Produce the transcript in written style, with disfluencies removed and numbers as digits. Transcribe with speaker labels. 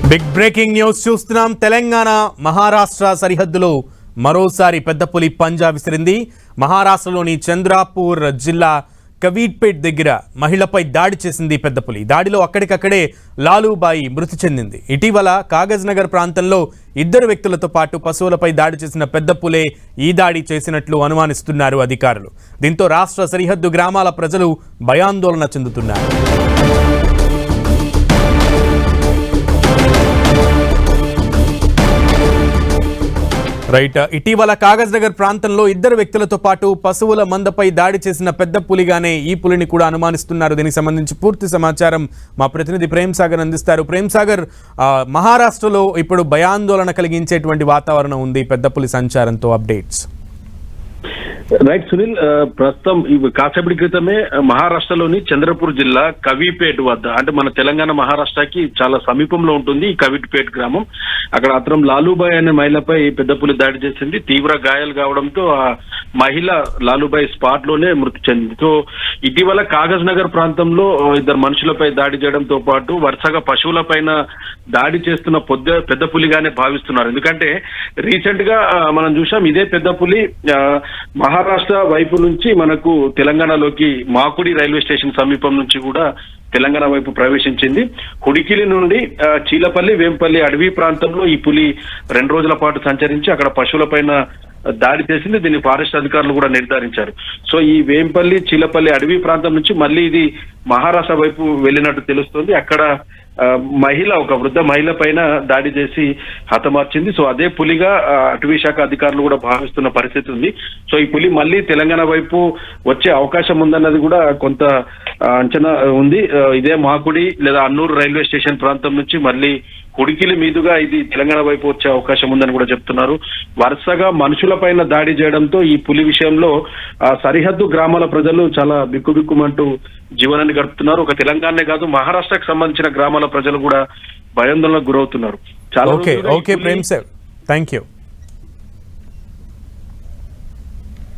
Speaker 1: Big breaking news చూస్తున్నాం. తెలంగాణ మహారాష్ట్ర సరిహద్దులో మరోసారి పెద్ద పులి పంజా విసిరింది. మహారాష్ట్రలోని చంద్రాపూర్ జిల్లా కవీట్పేట్ దగ్గర మహిళపై దాడి చేసింది పెద్ద పులి. దాడిలో అక్కడికక్కడే లాలూబాయి మృతి చెందింది. ఇటీవల కాగజ్ నగర్ ప్రాంతంలో 2 వ్యక్తులతో పాటు పశువులపై దాడి చేసిన పెద్ద పులే ఈ దాడి చేసినట్లు అనుమానిస్తున్నారు అధికారులు. దీంతో రాష్ట్ర సరిహద్దు గ్రామాల ప్రజలు భయాందోళన చెందుతున్నారు. రైట్, ఇటీవల కాగజ్ నగర్ ప్రాంతంలో 2 వ్యక్తులతో పాటు పశువుల మందపై దాడి చేసిన పెద్ద పులిగానే ఈ పులిని కూడా అనుమానిస్తున్నారు. దీనికి సంబంధించి పూర్తి సమాచారం మా ప్రతినిధి ప్రేమ్ సాగర్ అందిస్తారు. ప్రేమ్ సాగర్, మహారాష్ట్రలో ఇప్పుడు భయాందోళన కలిగించేటువంటి వాతావరణం ఉంది పెద్ద పులి సంచారంతో. అప్డేట్స్.
Speaker 2: రైట్ సునీల్, ప్రస్తుతం కాసేపటి క్రితమే మహారాష్ట్రలోని చంద్రపూర్ జిల్లా కవీపేట్ వద్ద, అంటే మన తెలంగాణ మహారాష్ట్రకి చాలా సమీపంలో ఉంటుంది ఈ కవీపేట్ గ్రామం. అక్కడ అతను లాలూబాయ్ అనే మహిళపై పెద్ద పులి దాడి చేసింది. తీవ్ర గాయాలు కావడంతో ఆ మహిళ లాలూబాయ్ స్పాట్ లోనే మృతి చెందింది. సో ఇటీవల కాగజ్ నగర్ ప్రాంతంలో 2 మనుషులపై దాడి చేయడంతో పాటు వరుసగా పశువుల పైన దాడి చేస్తున్న పెద్ద పులిగానే భావిస్తున్నారు. ఎందుకంటే రీసెంట్ గా మనం చూసాం, ఇదే పెద్ద పులి మహారాష్ట్ర వైపు నుంచి మనకు తెలంగాణలోకి మాకుడి రైల్వే స్టేషన్ సమీపం నుంచి కూడా తెలంగాణ వైపు ప్రవేశించింది. హుడికిలి నుండి చీలపల్లి, వేంపల్లి అడవి ప్రాంతంలో ఈ పులి 2 రోజుల పాటు సంచరించి అక్కడ పశువుల పైన దాడి చేసింది. దీన్ని ఫారెస్ట్ అధికారులు కూడా నిర్ధారించారు. సో ఈ వేంపల్లి, చీలపల్లి అడవి ప్రాంతం నుంచి మళ్ళీ ఇది మహారాష్ట్ర వైపు వెళ్ళినట్టు తెలుస్తోంది. అక్కడ ఒక వృద్ధ మహిళ పైన దాడి చేసి హతమార్చింది. సో అదే పులిగా అటవీ శాఖ అధికారులు కూడా భావిస్తున్న పరిస్థితి ఉంది. సో ఈ పులి మళ్ళీ తెలంగాణ వైపు వచ్చే అవకాశం ఉందన్నది కూడా కొంత అంచనా ఉంది. ఇదే మాకుడి లేదా అన్నూరు రైల్వే స్టేషన్ ప్రాంతం నుంచి మళ్ళీ హుడికిలి మీదుగా ఇది తెలంగాణ వైపు వచ్చే అవకాశం ఉందని కూడా చెప్తున్నారు. వరుసగా మనుషుల పైన దాడి చేయడంతో ఈ పులి విషయంలో సరిహద్దు గ్రామాల ప్రజలు చాలా బిక్కుబిక్కుమంటూ జీవనాన్ని గడుపుతున్నారు. ఒక తెలంగాణనే కాదు, మహారాష్ట్రకు సంబంధించిన గ్రామాల ప్రజలు కూడా భయాందోళనకు గురవుతున్నారు.
Speaker 1: Okay Prem sir, thank you.